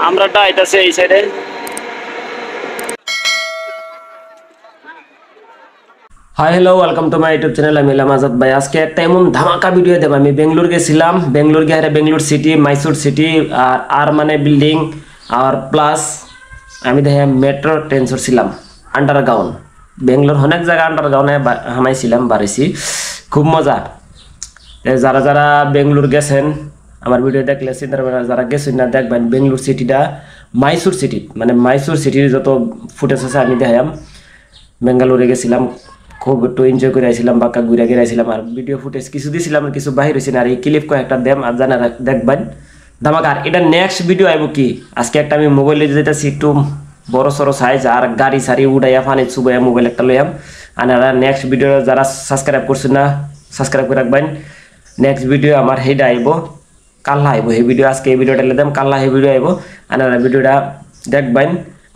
আমরাটা আইতাছে এই সাইডে। Hi hello welcome to my YouTube channel. আমি ইলাম আজাদ ভাই। আজকে একটা এমন ধামাকা ভিডিও দেব। আমি বেঙ্গলোর গেছিলাম, বেঙ্গলোর গিয়ে বেঙ্গলোর সিটি, মাইসুর সিটি আর মানে বিল্ডিং আর প্লাস আমি দেখে মেট্রো ট্রেন চড়ছিলাম আন্ডারগ্রাউন্ড। বেঙ্গলোর অনেক জায়গা আন্ডারগ্রাউন্ডে হামাইছিলাম, বাড়িছি, খুব মজা। যারা যারা বেঙ্গলোর গেছেন আমার ভিডিও দেখলে চিন্তা করবেন, যারা গেছেন না দেখবেন বেঙ্গলোর সিটিটা মাইসুর সিটি, মানে মাইসুর সিটির যত ফুটেজ আছে আমি দেখাম। বেঙ্গালুরে গেছিলাম, খুব একটু এনজয় করে আইছিলাম, বাঁকা ঘুরে ঘিরে আইছিলাম। আর ভিডিও ফুটেজ কিছু দিয়েছিলাম, কিছু বাহির হয়েছে না। আর এই ক্লিপ কয়েকটা দেম আর জানা দেখবেন ধামাকা। আর এটা নেক্সট ভিডিও আইব কি, আজকে একটা আমি মোবাইলে যেতেছি একটু বড় সড়ো সাইজ, আর গাড়ি সারি উড়াইয়া ফানি চুবাইয়া মোবাইল একটা লইয়াম। আর নেক্সট ভিডিও যারা সাবস্ক্রাইব করছেন না সাবস্ক্রাইব করে রাখবেন। নেক্সট ভিডিও আমার সেইটা আইব, কাল্লা আইব সেই ভিডিও। আজকে এই ভিডিওটা দিলাম, কাল্লা সেই ভিডিও আইব। আর ভিডিওটা দেখবেন।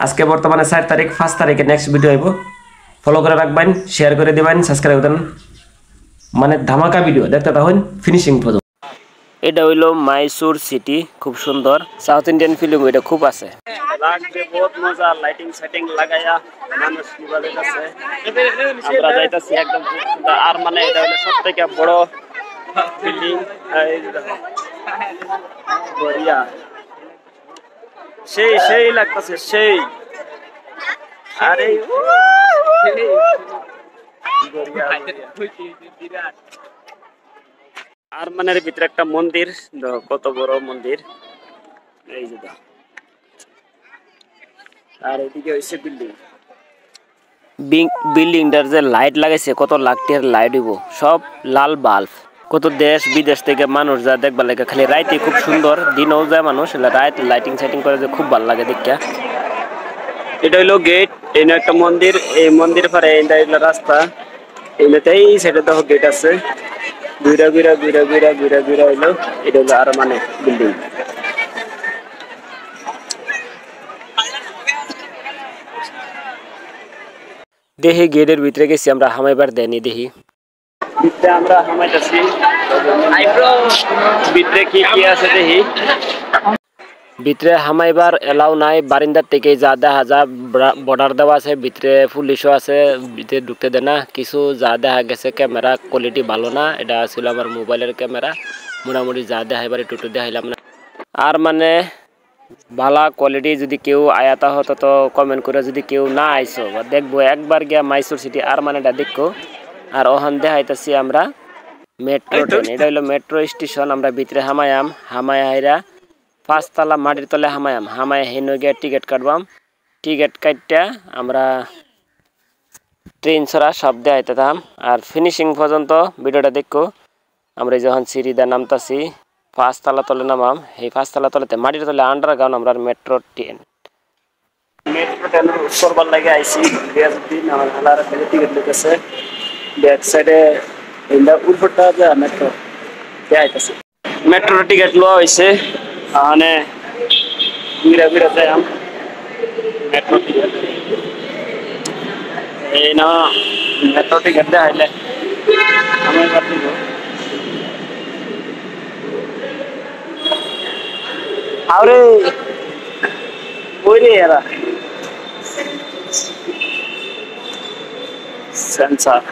আজকে বর্তমানে 4 তারিখ, 5 তারিখে নেক্সট ভিডিও আইব। ফলো করে রাখবেন, শেয়ার করে দিবেন, সাবস্ক্রাইব করেন। মানে ধামাকা ভিডিও দেখতে থাকুন ফিনিশিং পর্যন্ত। এটা হইলো মাইসুর সিটি, খুব সুন্দর সাউথ ইন্ডিয়ান ফিল্ম, এটা খুব আছে, লাগবে বহুত মজা। লাইটিং সেটিং লাগায়া মানুষ নিবাদে আছে। আমরা যাইতাছি একদম সুন্দর। আর মানে এটা হইলো সবথেকে বড় বিল্ডিং। এই দেখো বড়িয়া, সেই সেই লাগতেছে সেই। আরে আর মানে ভিতরে একটা মন্দির, কত বড় মন্দির, এই যে দেখো। আর এদিকে হইছে বিল্ডিং, বিল্ডিংটার যে লাইট লাগাইছে, কত লাখ টাকার লাইট হইব, সব লাল বাল্ব। কত দেশ বিদেশ থেকে মানুষ যা দেখবার লাগে। খালি রাইতে খুব সুন্দর, দিনও যায় মানুষ, রাইট লাইটিং সাইটিং করে যে খুব ভালো লাগে দেখা। এটা হইলো গেট, এই একটা মন্দির, এই মন্দির পারে এইটা হইলো রাস্তা। এই সাইডে দেখো গেট আছে, ঘুরা ঘুরা ঘুরা ঘুরা ঘুরা ঘুরা হইলো। এটা হইলো আর মানে বিল্ডিং। দেখি গেটের ভিতরে গেছি আমরা, হামাইবার দেয়নি। দেখি ভিতরে আমরা হামাইতেছি, ভিতরে কি কি আছে দেখি। ভিতরে হামাইবার এলাও নাই, বারিন্দার থেকে যা দেখা যা বর্ডার দেওয়া আছে। ভিতরে পুলিশও আছে, ভিতরে ঢুকতে দেয় না কিছু। যা দেখা গেছে ক্যামেরা কোয়ালিটি ভালো না, এটা ছিল আমার মোবাইলের ক্যামেরা। মোটামুটি যা দেখাইবার একটু দেখাইলাম না। আর মানে ভালো কোয়ালিটি যদি কেউ আয়াতা হতো তো কমেন্ট করে, যদি কেউ না আইসো বা দেখবো একবার গিয়া মাইসুর সিটি আর মানেটা দেখো। আর ওখান দেখাইতেছি আমরা মেট্রো ট্রেন, এটা হইলো মেট্রো স্টেশন। আমরা ভিতরে হামায়াম, হামায়া হাইরা 5 তলা মাটির তলে হামায়াম, হামায়া হেন গিয়ে টিকিট কাটবাম। টিকিট কাটটা আমরা ট্রেন ছড়া সব দেখাইতাম। আর ফিনিশিং পর্যন্ত ভিডিওটা দেখো। আমরা যখন সিঁড়িদা নামতাছি 5 তলা তলে নামাম, এই 5 তলা তলেতে মাটির তলে আন্ডারগ্রাউন্ড আমরা মেট্রো ট্রেন করবার লাগে আইসি। দিন আমার হালার টিকিট লেগেছে ব্যাক সাইডে, উল্টোটা যা মেট্রো দেখাইতেছে। মেট্রোর টিকিট লওয়া হয়েছে, মানে ঘুরা ঘুরা যাই মেট্রো টিকিট। এই না মেট্রো টিকিট দেখাইলে আমি দিব। আরে ওই রে এরা সেন্সার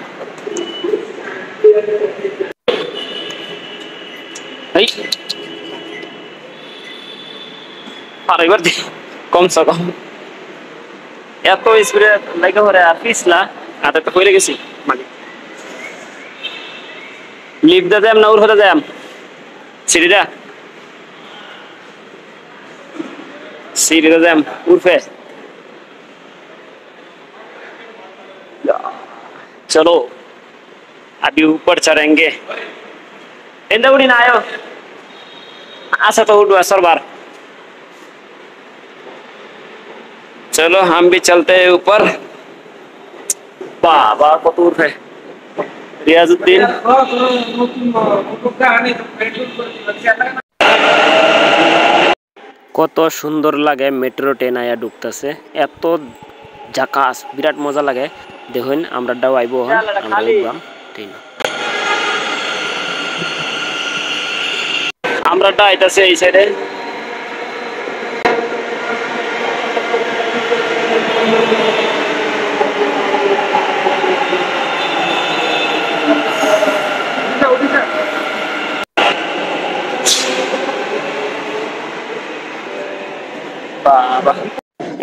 এই আর এবার কমসে কম এত স্পিডে লাগে পরে আর পিছলা আর তো কইরে গেছি। মানে লিফট দা যাম না উর হতে যাম, সিঁড়িটা सीढ़ी जाम उर्फे। चलो अभी ऊपर चढ़ेंगे। इंदा उड़ी ना आयो, आशा तो उठवा सरबार। चलो हम भी चलते हैं ऊपर। बाबा को तो उर्फे रियाजुद्दीन। কত সুন্দর লাগে মেট্রো ট্রেন আয়া ঢুকতেছে, এত ঝাকাস, বিরাট মজা লাগে। দেখুন আমরা ডাও আইবো, আমরা উঠবাম ট্রেন। আমরা আইতাছে এই সাইডে,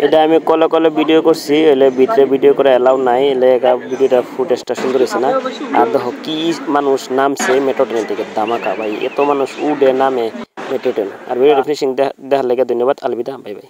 এটা আমি কলে কলে ভিডিও করছি, এলে ভিতরে ভিডিও করে এলাও নাই, এলে ভিডিওটা ফুটেজটা সুন্দর হয়েছে না। আর দেখো কি মানুষ নামছে মেট্রো ট্রেন থেকে, ধামাকা ভাই, এত মানুষ উঠে নামে মেট্রো ট্রেন। আর ভিডিও ফিনিশিং দেখার লেগে ধন্যবাদ, আলবিদা, বাই বাই।